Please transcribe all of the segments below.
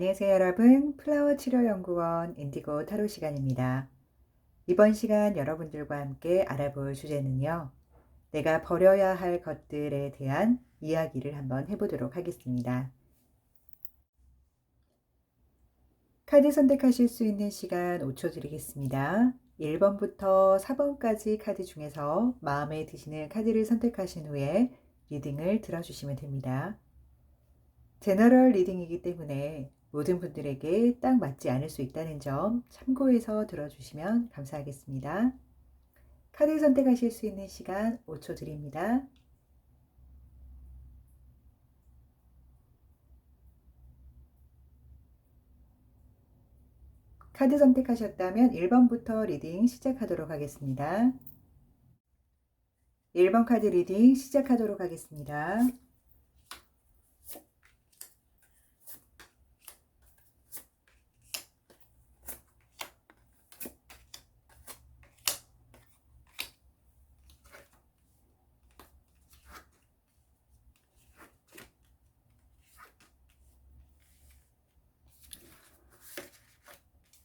안녕하세요 여러분. 플라워 치료연구원 인디고 타로 시간입니다. 이번 시간 여러분들과 함께 알아볼 주제는요. 내가 버려야 할 것들에 대한 이야기를 한번 해보도록 하겠습니다. 카드 선택하실 수 있는 시간 5초 드리겠습니다. 1번부터 4번까지 카드 중에서 마음에 드시는 카드를 선택하신 후에 리딩을 들어주시면 됩니다. 제너럴 리딩이기 때문에 모든 분들에게 딱 맞지 않을 수 있다는 점 참고해서 들어주시면 감사하겠습니다. 카드 선택하실 수 있는 시간 5초 드립니다. 카드 선택하셨다면 1번부터 리딩 시작하도록 하겠습니다. 1번 카드 리딩 시작하도록 하겠습니다.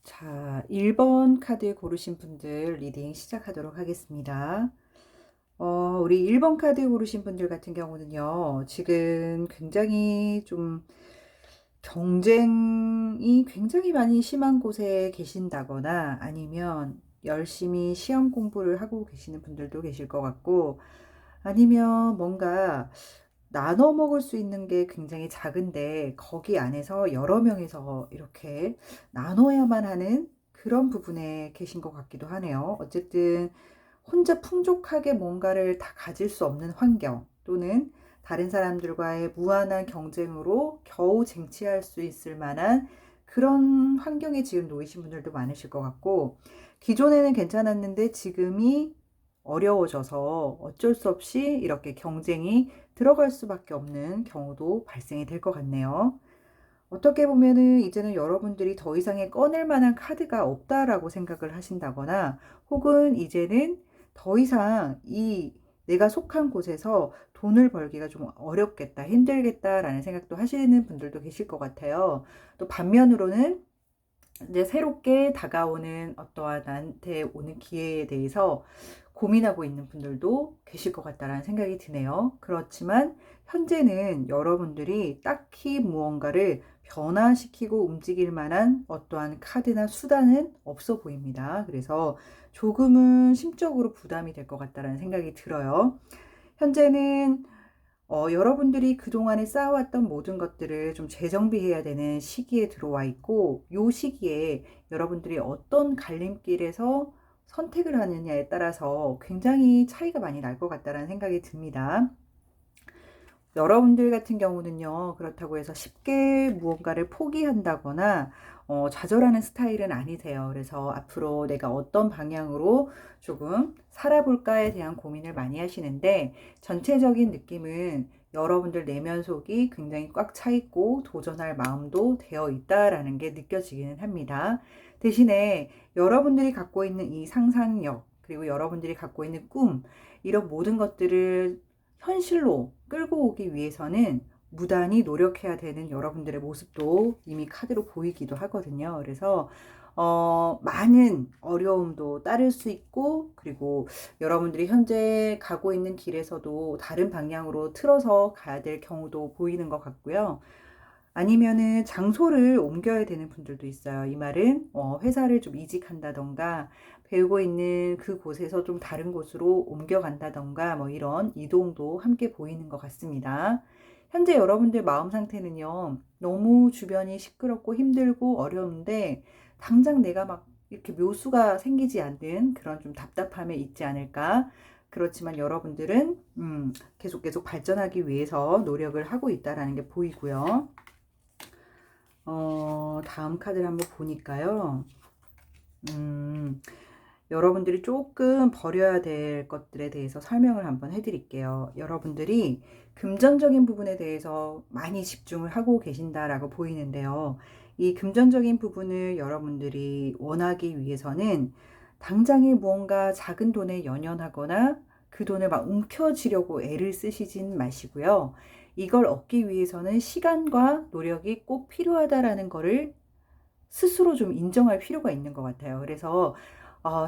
자, 1번 카드 고르신 분들 리딩 시작하도록 하겠습니다. 우리 1번 카드 고르신 분들 같은 경우는요, 지금 굉장히 좀 경쟁이 굉장히 많이 심한 곳에 계신다거나 아니면 열심히 시험 공부를 하고 계시는 분들도 계실 것 같고, 아니면 뭔가 나눠 먹을 수 있는 게 굉장히 작은데 거기 안에서 여러 명이서 이렇게 나눠야만 하는 그런 부분에 계신 것 같기도 하네요. 어쨌든 혼자 풍족하게 뭔가를 다 가질 수 없는 환경, 또는 다른 사람들과의 무한한 경쟁으로 겨우 쟁취할 수 있을 만한 그런 환경에 지금 놓이신 분들도 많으실 것 같고, 기존에는 괜찮았는데 지금이 어려워져서 어쩔 수 없이 이렇게 경쟁이 들어갈 수밖에 없는 경우도 발생이 될 것 같네요. 어떻게 보면은 이제는 여러분들이 더 이상의 꺼낼 만한 카드가 없다라고 생각을 하신다거나, 혹은 이제는 더 이상 이 내가 속한 곳에서 돈을 벌기가 좀 어렵겠다, 힘들겠다라는 생각도 하시는 분들도 계실 것 같아요. 또 반면으로는 이제 새롭게 다가오는 어떠한 나한테 오는 기회에 대해서 고민하고 있는 분들도 계실 것 같다라는 생각이 드네요. 그렇지만 현재는 여러분들이 딱히 무언가를 변화시키고 움직일 만한 어떠한 카드나 수단은 없어 보입니다. 그래서 조금은 심적으로 부담이 될 것 같다라는 생각이 들어요. 현재는 여러분들이 그동안에 쌓아왔던 모든 것들을 좀 재정비해야 되는 시기에 들어와 있고, 요 시기에 여러분들이 어떤 갈림길에서 선택을 하느냐에 따라서 굉장히 차이가 많이 날 것 같다는 생각이 듭니다. 여러분들 같은 경우는요, 그렇다고 해서 쉽게 무언가를 포기한다거나 좌절하는 스타일은 아니세요. 그래서 앞으로 내가 어떤 방향으로 조금 살아볼까에 대한 고민을 많이 하시는데, 전체적인 느낌은 여러분들 내면 속이 굉장히 꽉 차 있고 도전할 마음도 되어 있다라는 게 느껴지기는 합니다. 대신에 여러분들이 갖고 있는 이 상상력, 그리고 여러분들이 갖고 있는 꿈, 이런 모든 것들을 현실로 끌고 오기 위해서는 무단히 노력해야 되는 여러분들의 모습도 이미 카드로 보이기도 하거든요. 그래서 많은 어려움도 따를 수 있고, 그리고 여러분들이 현재 가고 있는 길에서도 다른 방향으로 틀어서 가야 될 경우도 보이는 것 같고요. 아니면은 장소를 옮겨야 되는 분들도 있어요. 이 말은 회사를 좀 이직한다던가, 배우고 있는 그곳에서 좀 다른 곳으로 옮겨간다던가, 뭐 이런 이동도 함께 보이는 것 같습니다. 현재 여러분들 마음 상태는요, 너무 주변이 시끄럽고 힘들고 어려운데 당장 내가 막 이렇게 묘수가 생기지 않는 그런 좀 답답함에 있지 않을까. 그렇지만 여러분들은 계속 발전하기 위해서 노력을 하고 있다라는 게 보이고요. 다음 카드를 한번 보니까요. 여러분들이 조금 버려야 될 것들에 대해서 설명을 한번 해드릴게요. 여러분들이 금전적인 부분에 대해서 많이 집중을 하고 계신다라고 보이는데요. 이 금전적인 부분을 여러분들이 원하기 위해서는 당장에 무언가 작은 돈에 연연하거나 그 돈을 막 움켜쥐려고 애를 쓰시진 마시고요. 이걸 얻기 위해서는 시간과 노력이 꼭 필요하다라는 거를 스스로 좀 인정할 필요가 있는 것 같아요. 그래서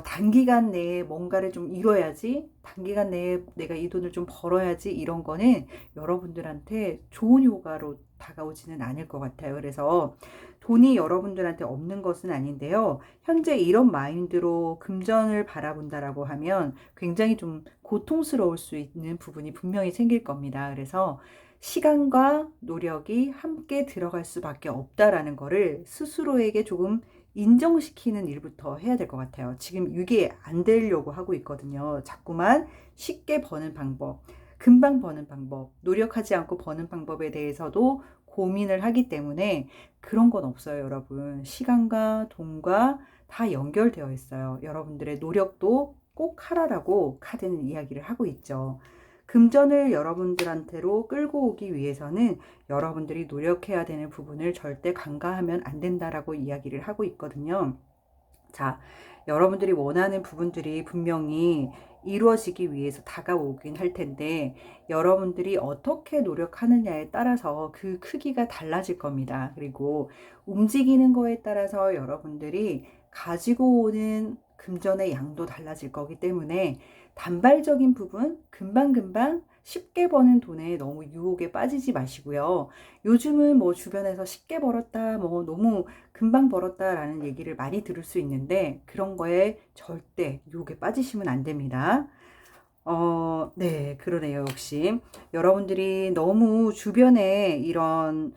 단기간 내에 뭔가를 좀 이뤄야지, 단기간 내에 내가 이 돈을 좀 벌어야지, 이런 거는 여러분들한테 좋은 효과로 다가오지는 않을 것 같아요. 그래서 돈이 여러분들한테 없는 것은 아닌데요. 현재 이런 마인드로 금전을 바라본다라고 하면 굉장히 좀 고통스러울 수 있는 부분이 분명히 생길 겁니다. 그래서 시간과 노력이 함께 들어갈 수밖에 없다라는 거를 스스로에게 조금 인정시키는 일부터 해야 될 것 같아요. 지금 이게 안 되려고 하고 있거든요. 자꾸만 쉽게 버는 방법, 금방 버는 방법, 노력하지 않고 버는 방법에 대해서도 고민을 하기 때문에 그런 건 없어요, 여러분. 시간과 돈과 다 연결되어 있어요. 여러분들의 노력도 꼭 하라라고 카드는 이야기를 하고 있죠. 금전을 여러분들한테로 끌고 오기 위해서는 여러분들이 노력해야 되는 부분을 절대 간과하면 안 된다라고 이야기를 하고 있거든요. 자, 여러분들이 원하는 부분들이 분명히 이루어지기 위해서 다가오긴 할 텐데 여러분들이 어떻게 노력하느냐에 따라서 그 크기가 달라질 겁니다. 그리고 움직이는 거에 따라서 여러분들이 가지고 오는 금전의 양도 달라질 거기 때문에 단발적인 부분, 금방금방 쉽게 버는 돈에 너무 유혹에 빠지지 마시고요. 요즘은 뭐 주변에서 쉽게 벌었다, 뭐 너무 금방 벌었다라는 얘기를 많이 들을 수 있는데 그런 거에 절대 유혹에 빠지시면 안 됩니다. 네, 그러네요. 역시 여러분들이 너무 주변에 이런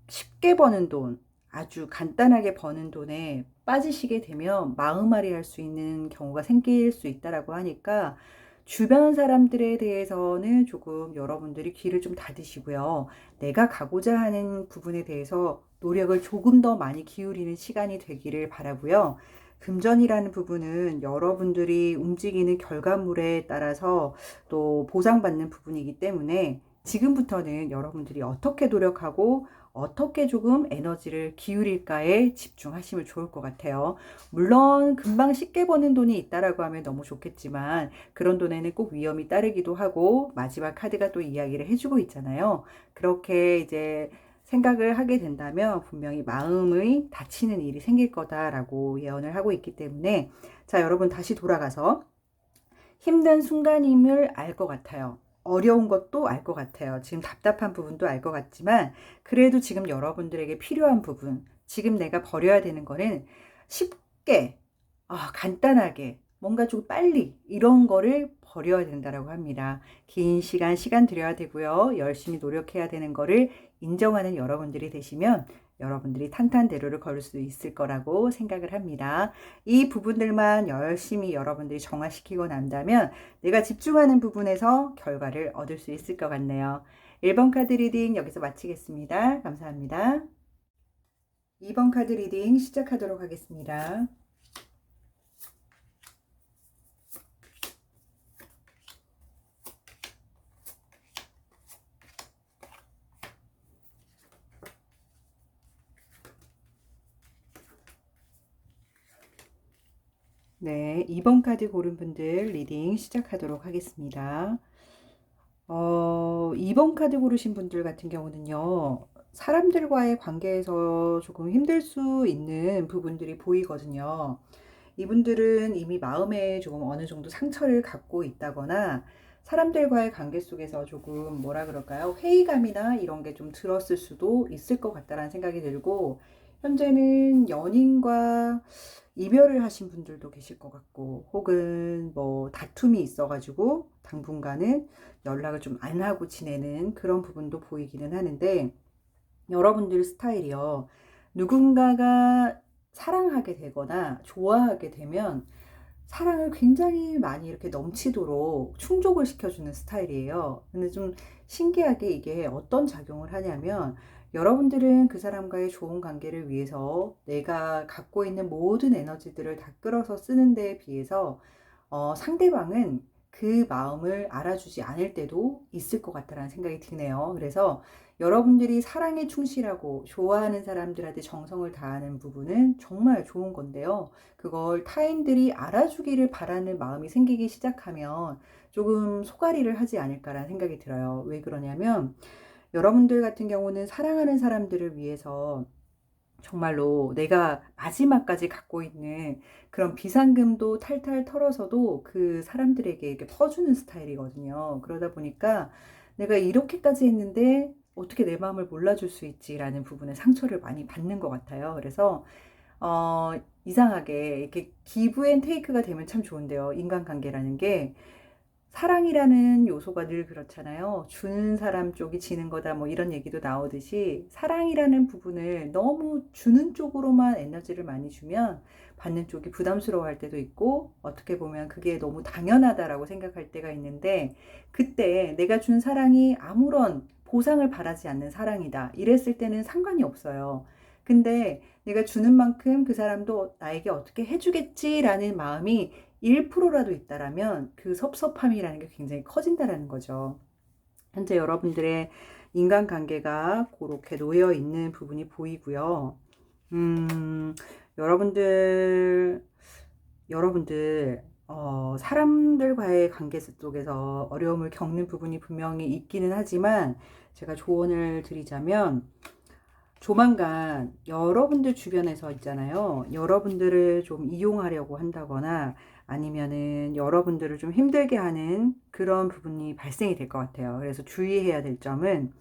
쉽게 버는 돈, 아주 간단하게 버는 돈에 빠지시게 되면 마음앓이 할 수 있는 경우가 생길 수 있다라고 하니까 주변 사람들에 대해서는 조금 여러분들이 귀를 좀 닫으시고요. 내가 가고자 하는 부분에 대해서 노력을 조금 더 많이 기울이는 시간이 되기를 바라고요. 금전이라는 부분은 여러분들이 움직이는 결과물에 따라서 또 보상받는 부분이기 때문에 지금부터는 여러분들이 어떻게 노력하고 어떻게 조금 에너지를 기울일까에 집중하시면 좋을 것 같아요. 물론 금방 쉽게 버는 돈이 있다라고 하면 너무 좋겠지만 그런 돈에는 꼭 위험이 따르기도 하고 마지막 카드가 또 이야기를 해주고 있잖아요. 그렇게 이제 생각을 하게 된다면 분명히 마음의 다치는 일이 생길 거다라고 예언을 하고 있기 때문에 자, 여러분 다시 돌아가서 힘든 순간임을 알 것 같아요. 어려운 것도 알 것 같아요. 지금 답답한 부분도 알 것 같지만 그래도 지금 여러분들에게 필요한 부분, 지금 내가 버려야 되는 거는 쉽게, 간단하게, 뭔가 좀 빨리 이런 거를 버려야 된다라고 합니다. 긴 시간 들여야 되고요. 열심히 노력해야 되는 거를 인정하는 여러분들이 되시면 여러분들이 탄탄대로를 걸을 수 있을 거라고 생각을 합니다. 이 부분들만 열심히 여러분들이 정화시키고 난다면 내가 집중하는 부분에서 결과를 얻을 수 있을 것 같네요. 1번 카드 리딩 여기서 마치겠습니다. 감사합니다. 2번 카드 리딩 시작하도록 하겠습니다. 네, 2번 카드 고른 분들 리딩 시작하도록 하겠습니다. 2번 카드 고르신 분들 같은 경우는요, 사람들과의 관계에서 조금 힘들 수 있는 부분들이 보이거든요. 이분들은 이미 마음에 조금 어느 정도 상처를 갖고 있다거나 사람들과의 관계 속에서 조금 뭐라 그럴까요? 회의감이나 이런 게 좀 들었을 수도 있을 것 같다라는 생각이 들고 현재는 연인과 이별을 하신 분들도 계실 것 같고 혹은 뭐 다툼이 있어가지고 당분간은 연락을 좀 안 하고 지내는 그런 부분도 보이기는 하는데 여러분들 스타일이요. 누군가가 사랑하게 되거나 좋아하게 되면 사랑을 굉장히 많이 이렇게 넘치도록 충족을 시켜주는 스타일이에요. 근데 좀 신기하게 이게 어떤 작용을 하냐면 여러분들은 그 사람과의 좋은 관계를 위해서 내가 갖고 있는 모든 에너지들을 다 끌어서 쓰는 데에 비해서 상대방은 그 마음을 알아주지 않을 때도 있을 것 같다라는 생각이 드네요. 그래서 여러분들이 사랑에 충실하고 좋아하는 사람들한테 정성을 다하는 부분은 정말 좋은 건데요. 그걸 타인들이 알아주기를 바라는 마음이 생기기 시작하면 조금 소가리를 하지 않을까라는 생각이 들어요. 왜 그러냐면 여러분들 같은 경우는 사랑하는 사람들을 위해서 정말로 내가 마지막까지 갖고 있는 그런 비상금도 탈탈 털어서도 그 사람들에게 이렇게 퍼주는 스타일이거든요. 그러다 보니까 내가 이렇게까지 했는데 어떻게 내 마음을 몰라줄 수 있지라는 부분에 상처를 많이 받는 것 같아요. 그래서 이상하게 이렇게 기브 앤 테이크가 되면 참 좋은데요. 인간관계라는 게 사랑이라는 요소가 늘 그렇잖아요. 주는 사람 쪽이 지는 거다 뭐 이런 얘기도 나오듯이 사랑이라는 부분을 너무 주는 쪽으로만 에너지를 많이 주면 받는 쪽이 부담스러워할 때도 있고 어떻게 보면 그게 너무 당연하다라고 생각할 때가 있는데 그때 내가 준 사랑이 아무런 보상을 바라지 않는 사랑이다. 이랬을 때는 상관이 없어요. 근데 내가 주는 만큼 그 사람도 나에게 어떻게 해주겠지라는 마음이 1%라도 있다라면 그 섭섭함이라는 게 굉장히 커진다라는 거죠. 현재 여러분들의 인간관계가 그렇게 놓여 있는 부분이 보이고요. 여러분들 사람들과의 관계 속에서 어려움을 겪는 부분이 분명히 있기는 하지만 제가 조언을 드리자면 조만간 여러분들 주변에서 있잖아요. 여러분들을 좀 이용하려고 한다거나 아니면은 여러분들을 좀 힘들게 하는 그런 부분이 발생이 될 것 같아요. 그래서 주의해야 될 점은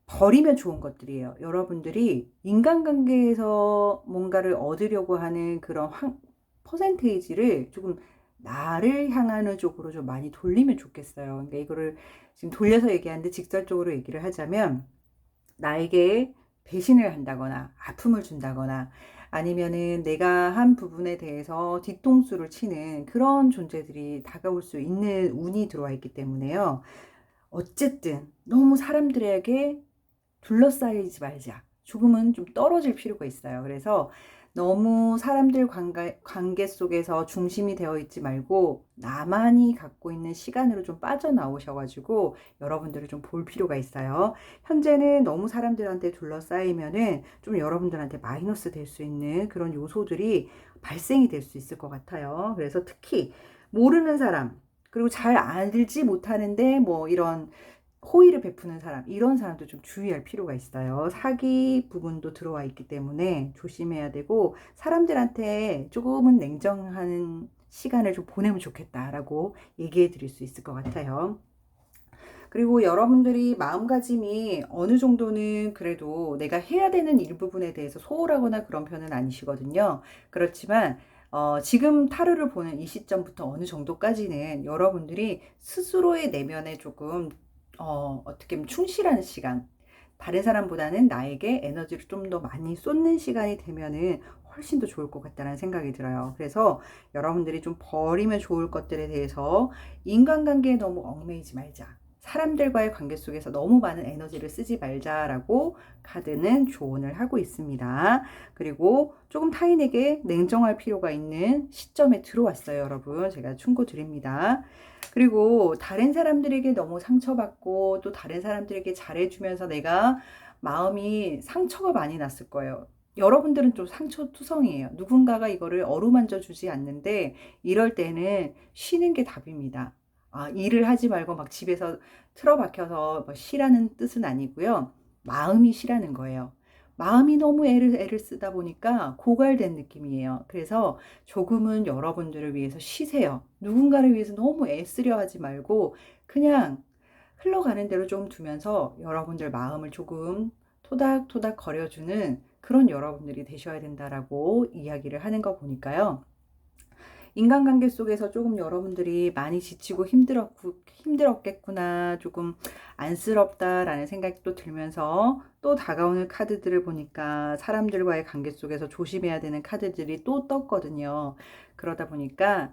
버리면 좋은 것들이에요. 여러분들이 인간관계에서 뭔가를 얻으려고 하는 그런 퍼센테이지를 조금 나를 향하는 쪽으로 좀 많이 돌리면 좋겠어요. 그러니까 이거를 지금 돌려서 얘기하는데 직설적으로 얘기를 하자면 나에게 배신을 한다거나 아픔을 준다거나 아니면은 내가 한 부분에 대해서 뒤통수를 치는 그런 존재들이 다가올 수 있는 운이 들어와 있기 때문에요. 어쨌든 너무 사람들에게 둘러싸이지 말자. 조금은 좀 떨어질 필요가 있어요. 그래서 너무 사람들 관계 속에서 중심이 되어 있지 말고 나만이 갖고 있는 시간으로 좀 빠져나오셔가지고 여러분들을 좀 볼 필요가 있어요. 현재는 너무 사람들한테 둘러싸이면은 좀 여러분들한테 마이너스 될 수 있는 그런 요소들이 발생이 될 수 있을 것 같아요. 그래서 특히 모르는 사람, 그리고 잘 알지 못하는데 뭐 이런 호의를 베푸는 사람, 이런 사람도 좀 주의할 필요가 있어요. 사기 부분도 들어와 있기 때문에 조심해야 되고 사람들한테 조금은 냉정한 시간을 좀 보내면 좋겠다라고 얘기해 드릴 수 있을 것 같아요. 그리고 여러분들이 마음가짐이 어느 정도는 그래도 내가 해야 되는 일부분에 대해서 소홀하거나 그런 편은 아니시거든요. 그렇지만 지금 타로를 보는 이 시점부터 어느 정도까지는 여러분들이 스스로의 내면에 조금 어떻게 보면 충실한 시간, 다른 사람보다는 나에게 에너지를 좀 더 많이 쏟는 시간이 되면은 훨씬 더 좋을 것 같다는 생각이 들어요. 그래서 여러분들이 좀 버리면 좋을 것들에 대해서 인간관계에 너무 얽매이지 말자. 사람들과의 관계 속에서 너무 많은 에너지를 쓰지 말자라고 카드는 조언을 하고 있습니다. 그리고 조금 타인에게 냉정할 필요가 있는 시점에 들어왔어요, 여러분. 제가 충고 드립니다. 그리고 다른 사람들에게 너무 상처받고 또 다른 사람들에게 잘해주면서 내가 마음이 상처가 많이 났을 거예요. 여러분들은 좀 상처투성이에요. 누군가가 이거를 어루만져 주지 않는데 이럴 때는 쉬는 게 답입니다. 일을 하지 말고 막 집에서 틀어박혀서 뭐 쉬라는 뜻은 아니고요. 마음이 쉬라는 거예요. 마음이 너무 애를 쓰다 보니까 고갈된 느낌이에요. 그래서 조금은 여러분들을 위해서 쉬세요. 누군가를 위해서 너무 애쓰려 하지 말고 그냥 흘러가는 대로 좀 두면서 여러분들 마음을 조금 토닥토닥 거려주는 그런 여러분들이 되셔야 된다라고 이야기를 하는 거 보니까요. 인간관계 속에서 조금 여러분들이 많이 지치고 힘들었겠구나, 조금 안쓰럽다라는 생각도 들면서 또 다가오는 카드들을 보니까 사람들과의 관계 속에서 조심해야 되는 카드들이 또 떴거든요. 그러다 보니까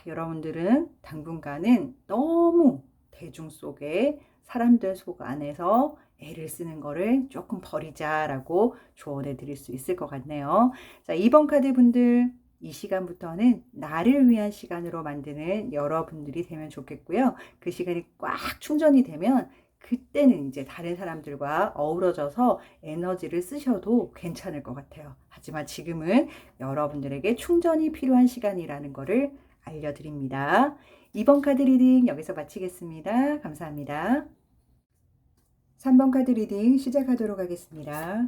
여러분들은 당분간은 너무 대중 속에 사람들 속 안에서 애를 쓰는 거를 조금 버리자라고 조언해 드릴 수 있을 것 같네요. 자, 2번 카드 분들, 이 시간부터는 나를 위한 시간으로 만드는 여러분들이 되면 좋겠고요. 그 시간이 꽉 충전이 되면 그때는 이제 다른 사람들과 어우러져서 에너지를 쓰셔도 괜찮을 것 같아요. 하지만 지금은 여러분들에게 충전이 필요한 시간이라는 것을 알려드립니다. 2번 카드 리딩 여기서 마치겠습니다. 감사합니다. 3번 카드 리딩 시작하도록 하겠습니다.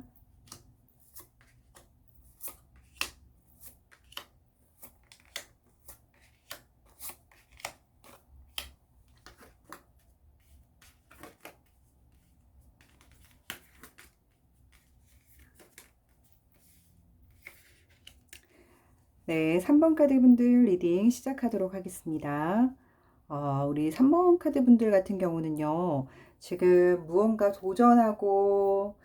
네, 3번 카드 분들 리딩 시작하도록 하겠습니다. 우리 3번 카드 분들 같은 경우는요, 지금 무언가 도전하고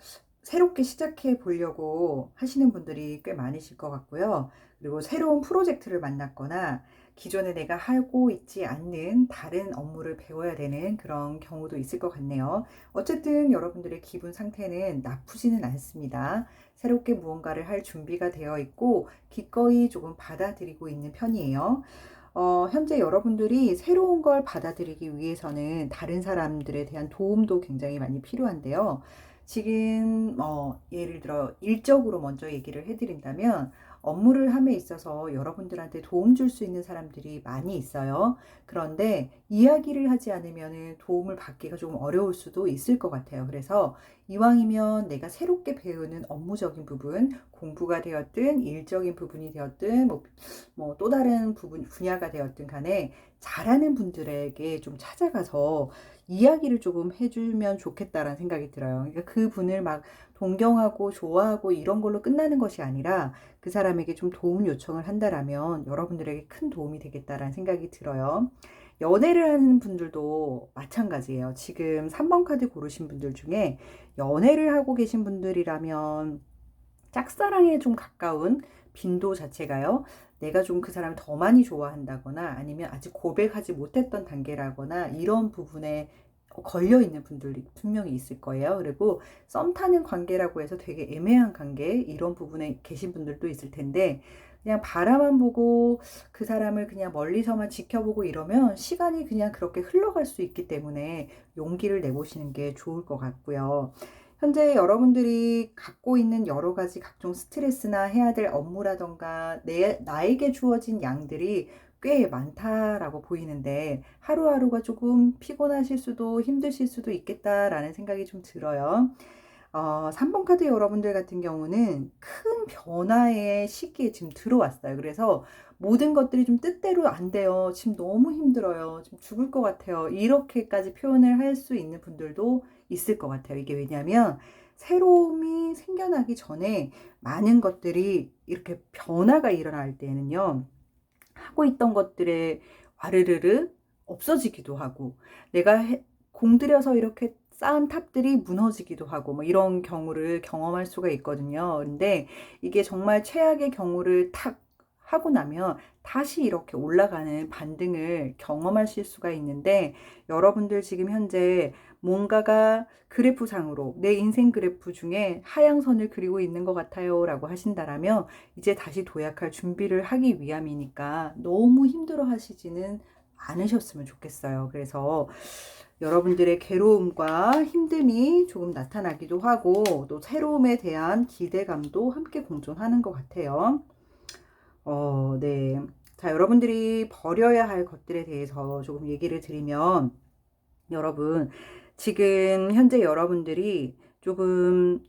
새롭게 시작해 보려고 하시는 분들이 꽤 많으실 것 같고요. 그리고 새로운 프로젝트를 만났거나 기존에 내가 하고 있지 않는 다른 업무를 배워야 되는 그런 경우도 있을 것 같네요. 어쨌든 여러분들의 기분 상태는 나쁘지는 않습니다. 새롭게 무언가를 할 준비가 되어 있고 기꺼이 조금 받아들이고 있는 편이에요. 현재 여러분들이 새로운 걸 받아들이기 위해서는 다른 사람들에 대한 도움도 굉장히 많이 필요한데요. 지금 예를 들어 일적으로 먼저 얘기를 해드린다면 업무를 함에 있어서 여러분들한테 도움 줄 수 있는 사람들이 많이 있어요. 그런데 이야기를 하지 않으면 도움을 받기가 좀 어려울 수도 있을 것 같아요. 그래서 이왕이면 내가 새롭게 배우는 업무적인 부분, 공부가 되었든 일적인 부분이 되었든 뭐 또 다른 분야가 되었든 간에 잘하는 분들에게 좀 찾아가서 이야기를 조금 해주면 좋겠다라는 생각이 들어요. 그러니까 그 분을 막 동경하고 좋아하고 이런 걸로 끝나는 것이 아니라 그 사람에게 좀 도움 요청을 한다라면 여러분들에게 큰 도움이 되겠다라는 생각이 들어요. 연애를 하는 분들도 마찬가지예요. 지금 3번 카드 고르신 분들 중에 연애를 하고 계신 분들이라면 짝사랑에 좀 가까운 빈도 자체가요. 내가 좀 그 사람을 더 많이 좋아한다거나 아니면 아직 고백하지 못했던 단계라거나 이런 부분에 걸려 있는 분들이 분명히 있을 거예요. 그리고 썸 타는 관계라고 해서 되게 애매한 관계 이런 부분에 계신 분들도 있을 텐데 그냥 바라만 보고 그 사람을 그냥 멀리서만 지켜보고 이러면 시간이 그냥 그렇게 흘러갈 수 있기 때문에 용기를 내보시는 게 좋을 것 같고요. 현재 여러분들이 갖고 있는 여러 가지 각종 스트레스나 해야 될 업무라던가 나에게 주어진 양들이 꽤 많다라고 보이는데 하루하루가 조금 피곤하실 수도 힘드실 수도 있겠다라는 생각이 좀 들어요. 3번 카드 여러분들 같은 경우는 큰 변화의 시기에 지금 들어왔어요. 그래서 모든 것들이 좀 뜻대로 안 돼요. 지금 너무 힘들어요. 지금 죽을 것 같아요. 이렇게까지 표현을 할 수 있는 분들도 있을 것 같아요. 이게 왜냐면 새로움이 생겨나기 전에 많은 것들이 이렇게 변화가 일어날 때는요. 하고 있던 것들에 와르르르 없어지기도 하고 내가 공들여서 이렇게 쌓은 탑들이 무너지기도 하고 뭐 이런 경우를 경험할 수가 있거든요. 근데 이게 정말 최악의 경우를 탁 하고 나면 다시 이렇게 올라가는 반등을 경험하실 수가 있는데 여러분들 지금 현재 뭔가가 그래프상으로 내 인생 그래프 중에 하향선을 그리고 있는 것 같아요 라고 하신다라면 이제 다시 도약할 준비를 하기 위함이니까 너무 힘들어 하시지는 않으셨으면 좋겠어요. 그래서 여러분들의 괴로움과 힘듦이 조금 나타나기도 하고 또 새로움에 대한 기대감도 함께 공존하는 것 같아요. 네. 자, 여러분들이 버려야 할 것들에 대해서 조금 얘기를 드리면 여러분 지금 현재 여러분들이 조금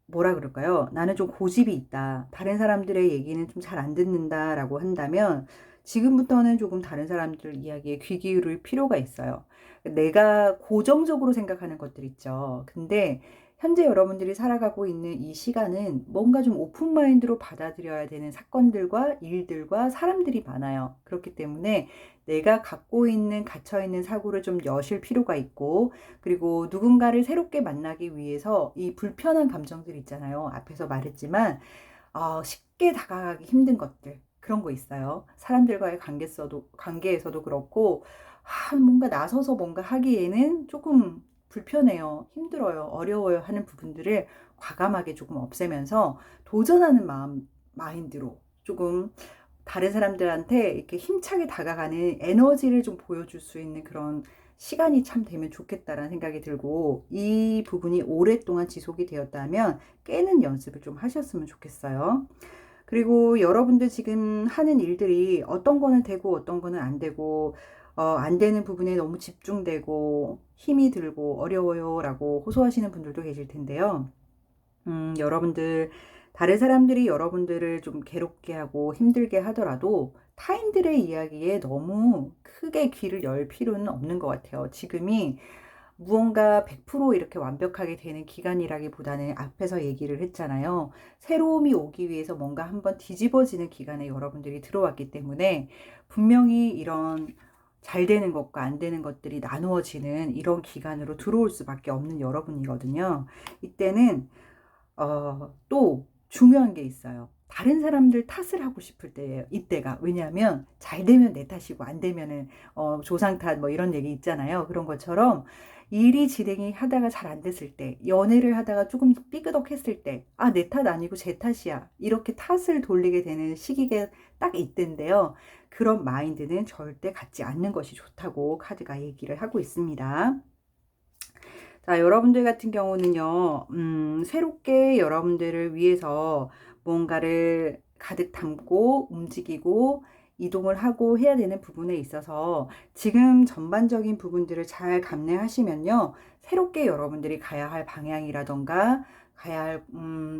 뭐라 그럴까요? 나는 좀 고집이 있다. 다른 사람들의 얘기는 좀 잘 안 듣는다라고 한다면 지금부터는 조금 다른 사람들 이야기에 귀 기울일 필요가 있어요. 내가 고정적으로 생각하는 것들 있죠. 근데 현재 여러분들이 살아가고 있는 이 시간은 뭔가 좀 오픈 마인드로 받아들여야 되는 사건들과 일들과 사람들이 많아요. 그렇기 때문에 내가 갖고 있는 갇혀있는 사고를 좀 여실 필요가 있고 그리고 누군가를 새롭게 만나기 위해서 이 불편한 감정들 있잖아요. 앞에서 말했지만 쉽게 다가가기 힘든 것들 그런 거 있어요. 사람들과의 관계에서도 그렇고 뭔가 나서서 뭔가 하기에는 조금 불편해요. 힘들어요. 어려워요 하는 부분들을 과감하게 조금 없애면서 도전하는 마인드로 조금 다른 사람들한테 이렇게 힘차게 다가가는 에너지를 좀 보여줄 수 있는 그런 시간이 참 되면 좋겠다라는 생각이 들고 이 부분이 오랫동안 지속이 되었다면 깨는 연습을 좀 하셨으면 좋겠어요. 그리고 여러분들 지금 하는 일들이 어떤 거는 되고 어떤 거는 안 되고 안 되는 부분에 너무 집중되고 힘이 들고 어려워요 라고 호소하시는 분들도 계실 텐데요. 여러분들, 다른 사람들이 여러분들을 좀 괴롭게 하고 힘들게 하더라도 타인들의 이야기에 너무 크게 귀를 열 필요는 없는 것 같아요. 지금이 무언가 100% 이렇게 완벽하게 되는 기간이라기보다는 앞에서 얘기를 했잖아요. 새로움이 오기 위해서 뭔가 한번 뒤집어지는 기간에 여러분들이 들어왔기 때문에 분명히 이런 잘 되는 것과 안 되는 것들이 나누어지는 이런 기간으로 들어올 수밖에 없는 여러분이거든요. 이때는 또 중요한 게 있어요. 다른 사람들 탓을 하고 싶을 때예요. 이때가. 왜냐하면 잘 되면 내 탓이고 안 되면은 조상 탓 뭐 이런 얘기 있잖아요. 그런 것처럼 일이 진행이 하다가 잘 안 됐을 때, 연애를 하다가 조금 삐그덕했을 때, 아, 내 탓 아니고 제 탓이야. 이렇게 탓을 돌리게 되는 시기가 딱 이때인데요. 그런 마인드는 절대 갖지 않는 것이 좋다고 카드가 얘기를 하고 있습니다. 자, 여러분들 같은 경우는요, 새롭게 여러분들을 위해서 뭔가를 가득 담고 움직이고 이동을 하고 해야 되는 부분에 있어서 지금 전반적인 부분들을 잘 감내하시면요, 새롭게 여러분들이 가야 할 방향이라던가 가야 할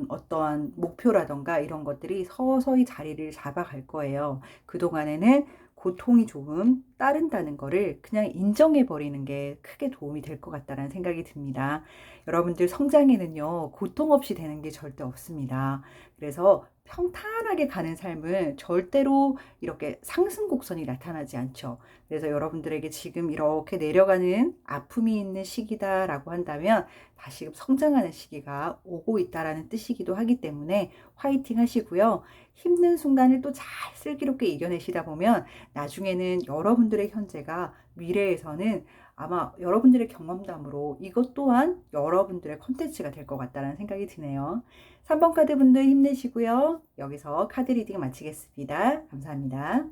어떠한 목표라던가 이런 것들이 서서히 자리를 잡아갈 거예요. 그동안에는 고통이 조금 따른다는 거를 그냥 인정해 버리는 게 크게 도움이 될 것 같다는 생각이 듭니다. 여러분들 성장에는요, 고통 없이 되는 게 절대 없습니다. 그래서 평탄하게 가는 삶은 절대로 이렇게 상승 곡선이 나타나지 않죠. 그래서 여러분들에게 지금 이렇게 내려가는 아픔이 있는 시기다라고 한다면 다시 성장하는 시기가 오고 있다라는 뜻이기도 하기 때문에 화이팅 하시고요. 힘든 순간을 또 잘 슬기롭게 이겨내시다 보면 나중에는 여러분들의 현재가 미래에서는 아마 여러분들의 경험담으로 이것 또한 여러분들의 콘텐츠가 될 것 같다는 생각이 드네요. 3번 카드 분들 힘내시고요. 여기서 카드 리딩 마치겠습니다. 감사합니다.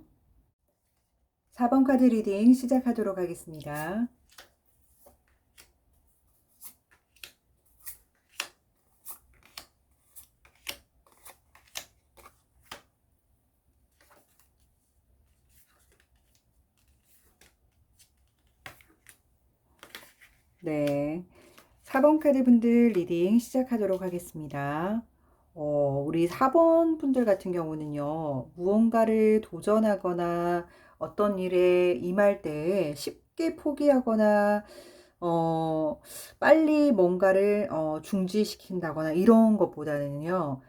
4번 카드 리딩 시작하도록 하겠습니다. 네, 4번 카드 분들 리딩 시작하도록 하겠습니다. 우리 4번 분들 같은 경우는요, 무언가를 도전하거나 어떤 일에 임할 때 쉽게 포기하거나 빨리 뭔가를 중지시킨다거나 이런 것보다는요,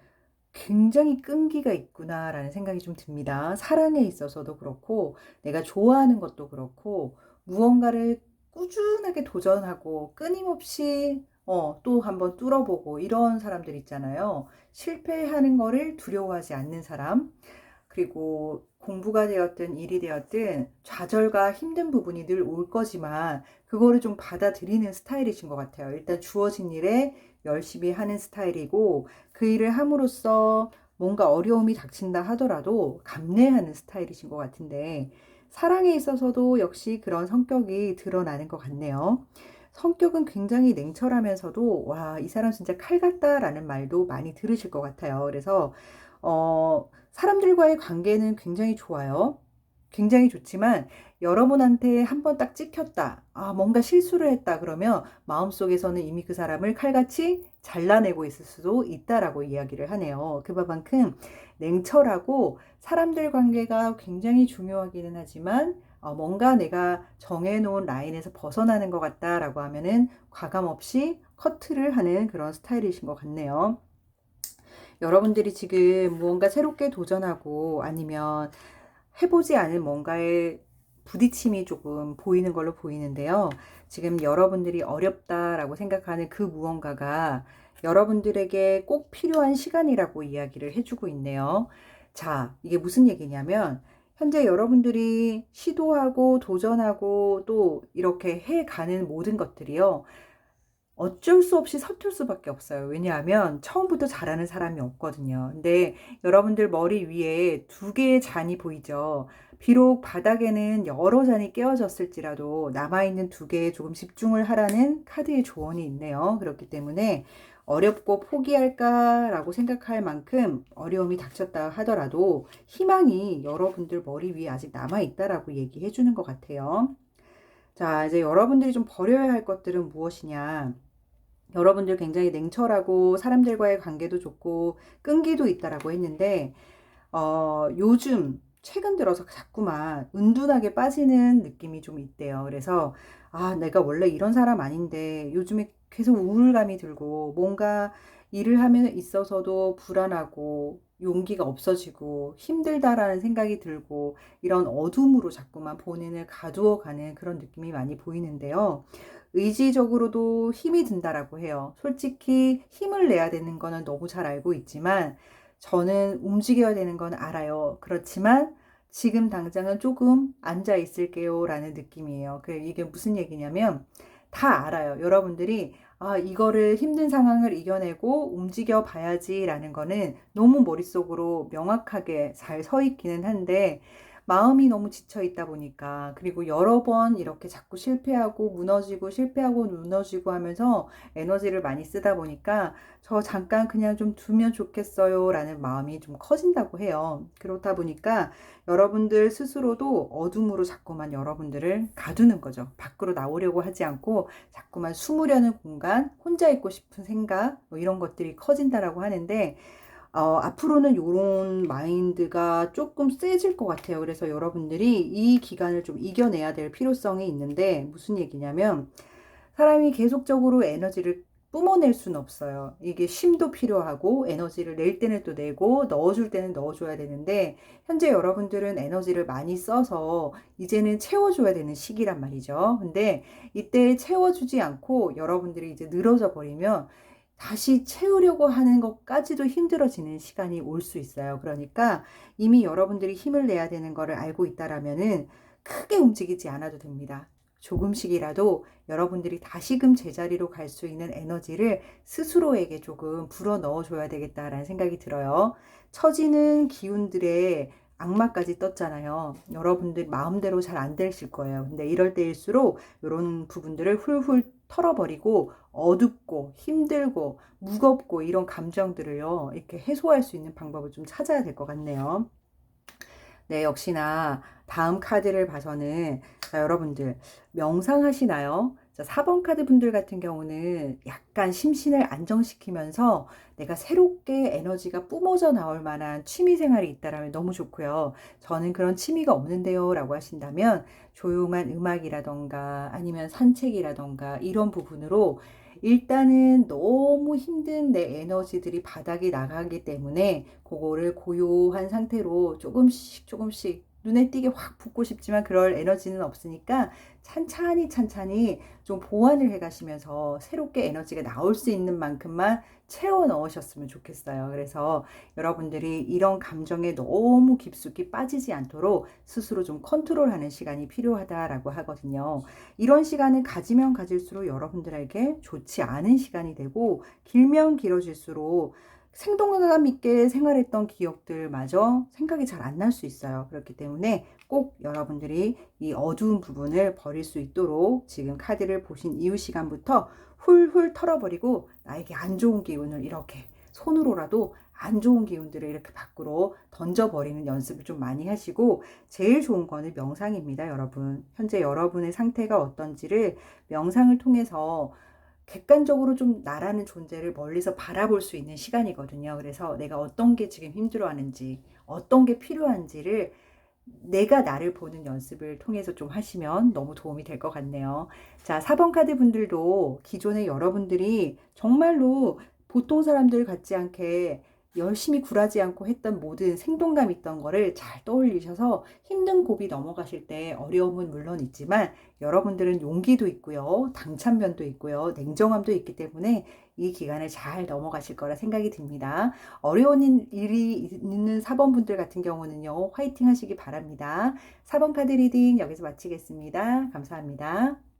굉장히 끈기가 있구나라는 생각이 좀 듭니다. 사랑에 있어서도 그렇고, 내가 좋아하는 것도 그렇고, 무언가를 꾸준하게 도전하고, 끊임없이 또 한번 뚫어보고, 이런 사람들 있잖아요. 실패하는 거를 두려워하지 않는 사람. 그리고 공부가 되었든 일이 되었든 좌절과 힘든 부분이 늘 올 거지만 그거를 좀 받아들이는 스타일이신 것 같아요. 일단 주어진 일에 열심히 하는 스타일이고 그 일을 함으로써 뭔가 어려움이 닥친다 하더라도 감내하는 스타일이신 것 같은데 사랑에 있어서도 역시 그런 성격이 드러나는 것 같네요. 성격은 굉장히 냉철하면서도 와, 이 사람 진짜 칼 같다라는 말도 많이 들으실 것 같아요. 그래서 사람들과의 관계는 굉장히 좋아요. 굉장히 좋지만 여러분한테 한번 딱 찍혔다. 아, 뭔가 실수를 했다. 그러면 마음속에서는 이미 그 사람을 칼같이 잘라내고 있을 수도 있다라고 이야기를 하네요. 그만큼 냉철하고 사람들 관계가 굉장히 중요하기는 하지만 뭔가 내가 정해놓은 라인에서 벗어나는 것 같다라고 하면은 과감 없이 커트를 하는 그런 스타일이신 것 같네요. 여러분들이 지금 무언가 새롭게 도전하고 아니면 해보지 않은 뭔가에 부딪힘이 조금 보이는 걸로 보이는데요. 지금 여러분들이 어렵다라고 생각하는 그 무언가가 여러분들에게 꼭 필요한 시간이라고 이야기를 해주고 있네요. 자, 이게 무슨 얘기냐면 현재 여러분들이 시도하고 도전하고 또 이렇게 해가는 모든 것들이요. 어쩔 수 없이 서툴 수밖에 없어요. 왜냐하면 처음부터 잘하는 사람이 없거든요. 근데 여러분들 머리 위에 두 개의 잔이 보이죠. 비록 바닥에는 여러 잔이 깨어졌을지라도 남아있는 두 개에 조금 집중을 하라는 카드의 조언이 있네요. 그렇기 때문에 어렵고 포기할까라고 생각할 만큼 어려움이 닥쳤다 하더라도 희망이 여러분들 머리 위에 아직 남아있다라고 얘기해 주는 것 같아요. 자, 이제 여러분들이 좀 버려야 할 것들은 무엇이냐? 여러분들 굉장히 냉철하고 사람들과의 관계도 좋고 끈기도 있다라고 했는데, 요즘 최근 들어서 자꾸만 은둔하게 빠지는 느낌이 좀 있대요. 그래서 아, 내가 원래 이런 사람 아닌데 요즘에 계속 우울감이 들고 뭔가 일을 하면 있어서도 불안하고 용기가 없어지고 힘들다라는 생각이 들고 이런 어둠으로 자꾸만 본인을 가두어 가는 그런 느낌이 많이 보이는데요. 의지적으로도 힘이 든다라고 해요. 솔직히 힘을 내야 되는 거는 너무 잘 알고 있지만 저는 움직여야 되는 건 알아요. 그렇지만 지금 당장은 조금 앉아 있을게요 라는 느낌이에요. 이게 무슨 얘기냐면 다 알아요. 여러분들이 아, 이거를 힘든 상황을 이겨내고 움직여 봐야지 라는 거는 너무 머릿속으로 명확하게 잘 서 있기는 한데 마음이 너무 지쳐 있다 보니까 그리고 여러 번 이렇게 자꾸 실패하고 무너지고 실패하고 무너지고 하면서 에너지를 많이 쓰다 보니까 저 잠깐 그냥 좀 두면 좋겠어요 라는 마음이 좀 커진다고 해요. 그렇다 보니까 여러분들 스스로도 어둠으로 자꾸만 여러분들을 가두는 거죠. 밖으로 나오려고 하지 않고 자꾸만 숨으려는 공간, 혼자 있고 싶은 생각 뭐 이런 것들이 커진다라고 하는데 앞으로는 요런 마인드가 조금 세질 것 같아요. 그래서 여러분들이 이 기간을 좀 이겨내야 될 필요성이 있는데 무슨 얘기냐면 사람이 계속적으로 에너지를 뿜어낼 수는 없어요. 이게 쉼도 필요하고 에너지를 낼 때는 또 내고 넣어줄 때는 넣어줘야 되는데 현재 여러분들은 에너지를 많이 써서 이제는 채워줘야 되는 시기란 말이죠. 근데 이때 채워주지 않고 여러분들이 이제 늘어져 버리면 다시 채우려고 하는 것까지도 힘들어지는 시간이 올 수 있어요. 그러니까 이미 여러분들이 힘을 내야 되는 거를 알고 있다라면은 크게 움직이지 않아도 됩니다. 조금씩이라도 여러분들이 다시금 제자리로 갈 수 있는 에너지를 스스로에게 조금 불어 넣어줘야 되겠다라는 생각이 들어요. 처지는 기운들의 악마까지 떴잖아요. 여러분들 마음대로 잘 안 되실 거예요. 근데 이럴 때일수록 이런 부분들을 훌훌 털어버리고 어둡고 힘들고 무겁고 이런 감정들을요, 이렇게 해소할 수 있는 방법을 좀 찾아야 될 것 같네요. 네, 역시나 다음 카드를 봐서는 자, 여러분들 명상하시나요? 자, 4번 카드 분들 같은 경우는 약간 심신을 안정시키면서 내가 새롭게 에너지가 뿜어져 나올 만한 취미 생활이 있다라면 너무 좋고요. 저는 그런 취미가 없는데요 라고 하신다면 조용한 음악이라던가 아니면 산책이라던가 이런 부분으로 일단은 너무 힘든 내 에너지들이 바닥이 나가기 때문에 그거를 고요한 상태로 조금씩 조금씩 눈에 띄게 확 붓고 싶지만 그럴 에너지는 없으니까 찬찬히 좀 보완을 해 가시면서 새롭게 에너지가 나올 수 있는 만큼만 채워 넣으셨으면 좋겠어요. 그래서 여러분들이 이런 감정에 너무 깊숙이 빠지지 않도록 스스로 좀 컨트롤하는 시간이 필요하다라고 하거든요. 이런 시간을 가지면 가질수록 여러분들에게 좋지 않은 시간이 되고 길면 길어질수록 생동감 있게 생활했던 기억들마저 생각이 잘 안 날 수 있어요. 그렇기 때문에 꼭 여러분들이 이 어두운 부분을 버릴 수 있도록 지금 카드를 보신 이후 시간부터 훌훌 털어버리고 나에게 안 좋은 기운을 이렇게 손으로라도 안 좋은 기운들을 이렇게 밖으로 던져버리는 연습을 좀 많이 하시고 제일 좋은 거는 명상입니다, 여러분. 현재 여러분의 상태가 어떤지를 명상을 통해서 객관적으로 좀 나라는 존재를 멀리서 바라볼 수 있는 시간이거든요. 그래서 내가 어떤 게 지금 힘들어하는지, 어떤 게 필요한지를 내가 나를 보는 연습을 통해서 좀 하시면 너무 도움이 될 것 같네요. 자, 4번 카드 분들도 기존에 여러분들이 정말로 보통 사람들 같지 않게 열심히 굴하지 않고 했던 모든 생동감 있던 거를 잘 떠올리셔서 힘든 고비 넘어가실 때 어려움은 물론 있지만 여러분들은 용기도 있고요. 당찬면도 있고요. 냉정함도 있기 때문에 이 기간을 잘 넘어가실 거라 생각이 듭니다. 어려운 일이 있는 4번 분들 같은 경우는요. 화이팅 하시기 바랍니다. 4번 카드 리딩 여기서 마치겠습니다. 감사합니다.